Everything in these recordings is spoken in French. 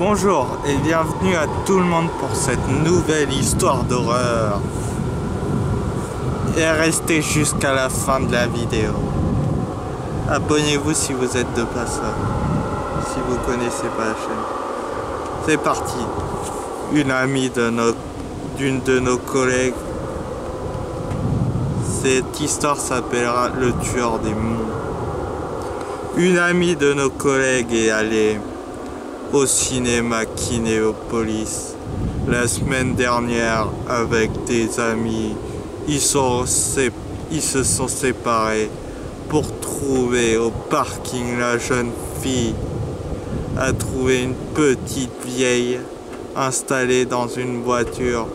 Bonjour et bienvenue à tout le monde pour cette nouvelle histoire d'horreur. Et restez jusqu'à la fin de la vidéo. Abonnez-vous si vous êtes de passage, si vous connaissez pas la chaîne. C'est parti. Une amie d'une de nos collègues. Cette histoire s'appellera Le tueur des monts. Une amie de nos collègues est allée au cinéma Kinéopolis la semaine dernière avec des amis. Ils se sont séparés pour trouver au parking. La jeune fille a trouvé une petite vieille installée dans une voiture.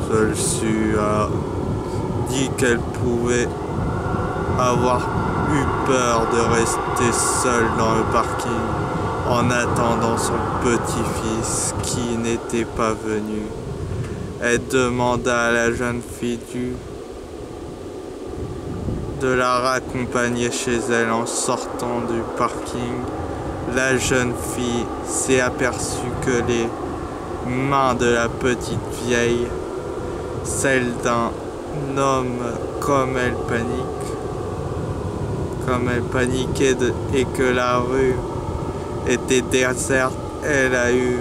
Celle-ci a dit qu'elle pouvait avoir eu peur de rester seule dans le parking en attendant son petit-fils qui n'était pas venu. Elle demanda à la jeune fille de la raccompagner chez elle. En sortant du parking, la jeune fille s'est aperçue que les mains de la petite vieille, celles d'un homme, comme elle paniquait et que la rue était déserte, elle a eu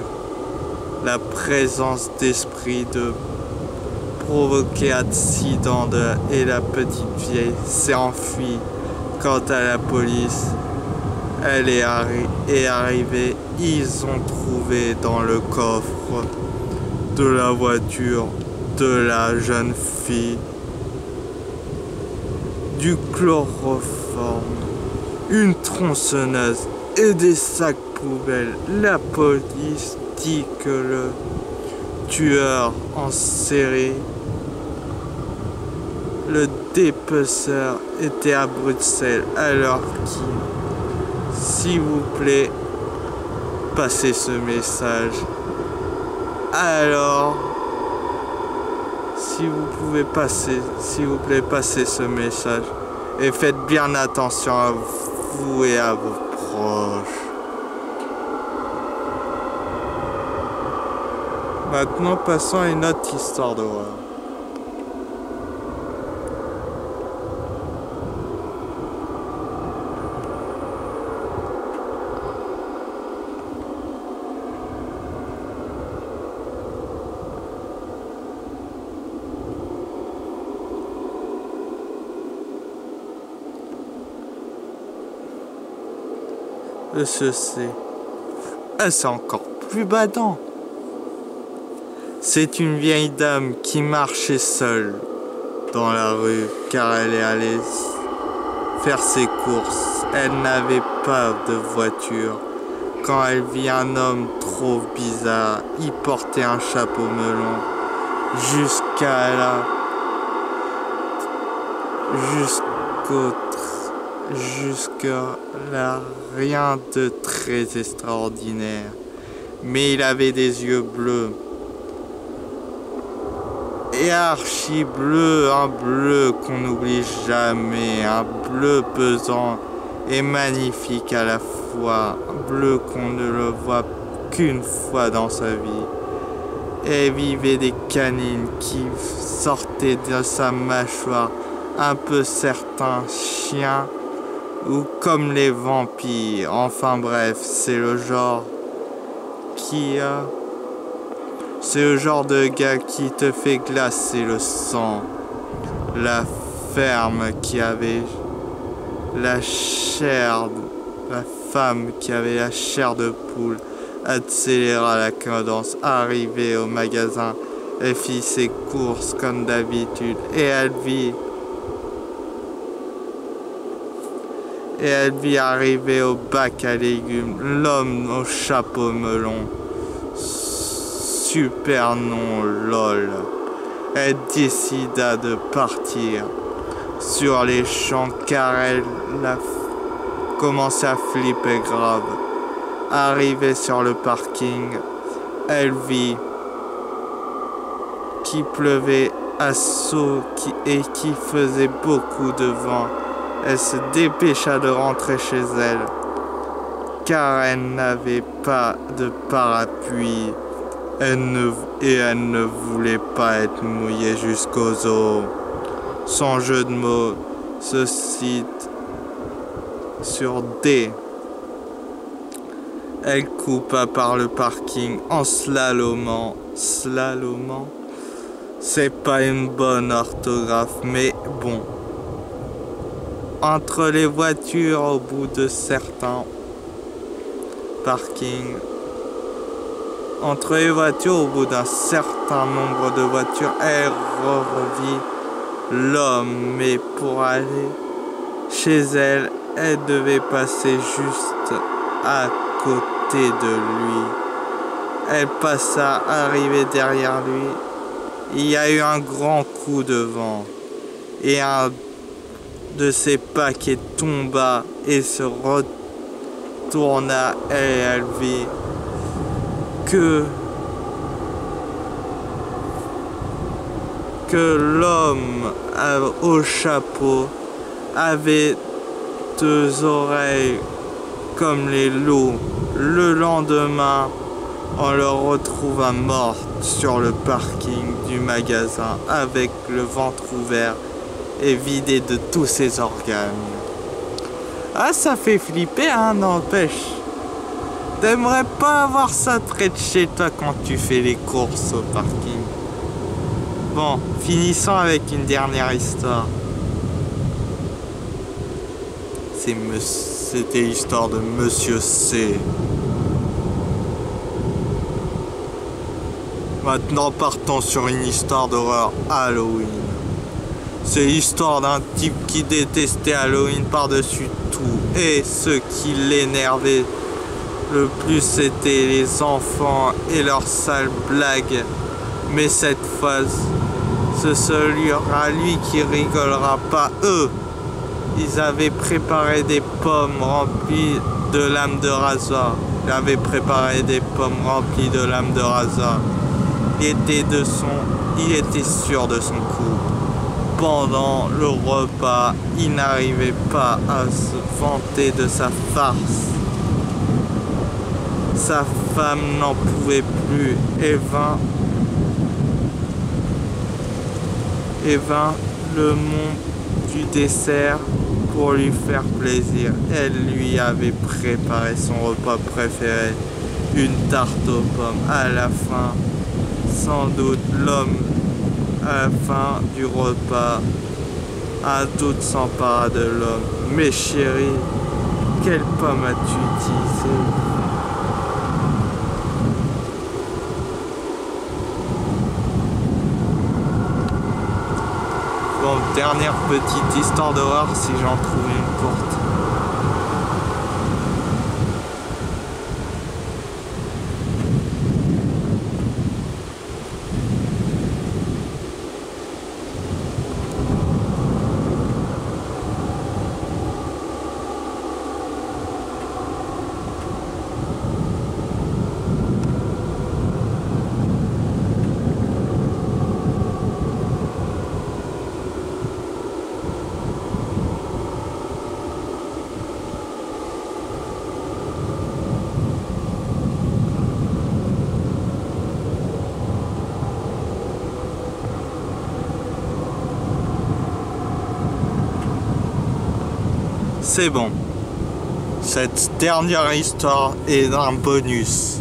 la présence d'esprit de provoquer accident et la petite vieille s'est enfuie. Quant à la police, elle est arrivée. Ils ont trouvé dans le coffre de la voiture de la jeune fille du chloroforme, une tronçonneuse et des sacs poubelles. La police dit que le tueur en série, le dépeceur, était à Bruxelles. Alors s'il vous plaît, passez ce message. Alors, si vous pouvez passer, s'il vous plaît, passez ce message. Et faites bien attention à vous et à vos proches. Maintenant, passons à une autre histoire d'horreur. C'est encore plus badant. C'est une vieille dame qui marchait seule dans la rue car elle est allée faire ses courses. Elle n'avait pas de voiture quand elle vit un homme trop bizarre. Il portait un chapeau melon. Jusqu'à là, rien de très extraordinaire. Mais il avait des yeux bleus. Et archi bleu, un bleu qu'on n'oublie jamais, un bleu pesant et magnifique à la fois, un bleu qu'on ne le voit qu'une fois dans sa vie. Et vivait des canines qui sortaient de sa mâchoire, un peu certains chiens ou comme les vampires. Enfin bref, c'est le genre de gars qui te fait glacer le sang. La ferme qui avait la femme qui avait la chair de poule accéléra la cadence. Arrivée au magasin, elle fit ses courses comme d'habitude et elle vit arriver au bac à légumes l'homme au chapeau melon. Super nom, lol. Elle décida de partir sur les champs car elle a commencé à flipper grave. Arrivée sur le parking, elle vit qu'il pleuvait assaut qui faisait beaucoup de vent. Elle se dépêcha de rentrer chez elle, car elle n'avait pas de parapluie. Elle ne voulait pas être mouillée jusqu'aux os. Son jeu de mots se cite sur D. Elle coupa par le parking en slalomant. Slalomant? C'est pas une bonne orthographe, mais bon. Entre les voitures, au bout de certains parkings, entre les voitures, au bout d'un certain nombre de voitures, elle revit l'homme, mais pour aller chez elle, elle devait passer juste à côté de lui. Elle passa, arrivée derrière lui. Il y a eu un grand coup de vent et un de ses paquets tomba et se retourna et elle vit que l'homme au chapeau avait 2 oreilles comme les loups. Le lendemain, on le retrouva morte sur le parking du magasin avec le ventre ouvert et vidé de tous ses organes. Ah, ça fait flipper, hein, n'empêche. T'aimerais pas avoir ça près de chez toi quand tu fais les courses au parking. Bon, finissons avec une dernière histoire. C'était l'histoire de Monsieur C. Maintenant partons sur une histoire d'horreur Halloween. C'est l'histoire d'un type qui détestait Halloween par-dessus tout. Et ce qui l'énervait le plus, c'était les enfants et leurs sales blagues. Mais cette fois, ce sera lui qui rigolera, pas eux. Ils avaient préparé des pommes remplies de lames de rasoir. Il avait préparé des pommes remplies de lames de rasoir. Il était sûr de son coup. Pendant le repas, il n'arrivait pas à se vanter de sa farce. Sa femme n'en pouvait plus et vint le mont du dessert pour lui faire plaisir. Elle lui avait préparé son repas préféré, une tarte aux pommes. À la fin, sans doute, l'homme, à la fin du repas, un doute s'empara de l'homme. Mais chérie, quelle pomme as-tu utilisée? Bon, dernière petite histoire d'horreur si j'en trouve une courte. C'est bon. Cette dernière histoire est un bonus.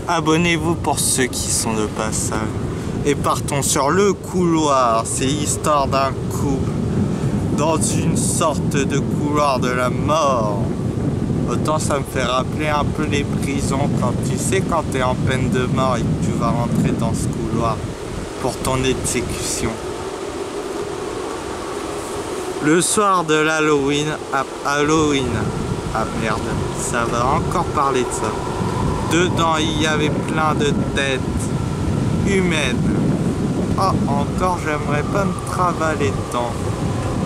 Abonnez-vous pour ceux qui sont de passage. Et partons sur le couloir. C'est l'histoire d'un couple dans une sorte de couloir de la mort. Autant ça me fait rappeler un peu les prisons quand tu sais quand tu es en peine de mort et que tu vas rentrer dans ce couloir pour ton exécution. Le soir de l'Halloween, ah merde, ça va encore parler de ça. Dedans, il y avait plein de têtes humaines. Oh, encore, j'aimerais pas me travailler dedans.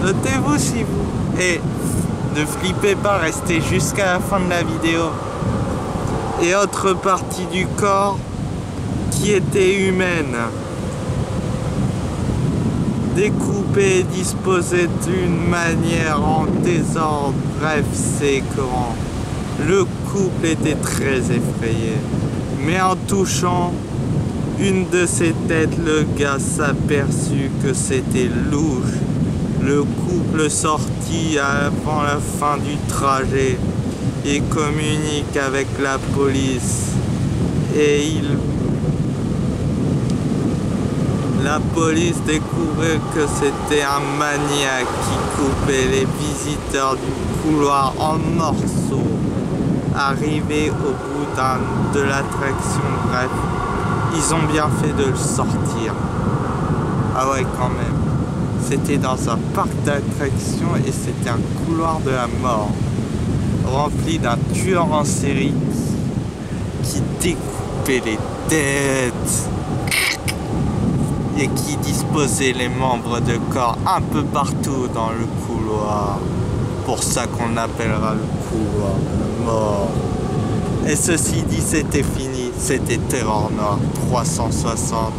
Notez-vous si vous... Et ne flippez pas, restez jusqu'à la fin de la vidéo. Et autre partie du corps qui était humaine. découpé, disposé d'une manière en désordre. Bref, c'est écœurant. Le couple était très effrayé, mais en touchant une de ses têtes, le gars s'aperçut que c'était louche. Le couple sortit avant la fin du trajet et communique avec la police. Et la police découvrait que c'était un maniaque qui coupait les visiteurs du couloir en morceaux. Arrivé au bout de l'attraction, bref, ils ont bien fait de le sortir. Ah ouais, quand même. C'était dans un parc d'attractions et c'était un couloir de la mort, rempli d'un tueur en série qui découpait les têtes et qui disposait les membres de corps un peu partout dans le couloir. Pour ça qu'on appellera le couloir de la mort. Et ceci dit, c'était fini. C'était Terror Noir 360.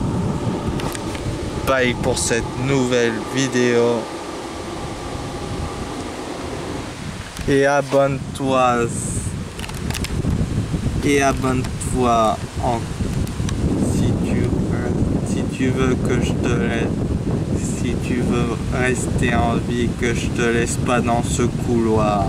Bye pour cette nouvelle vidéo. Et abonne-toi. Si tu veux que je te laisse. Si tu veux rester en vie, que je te laisse pas dans ce couloir.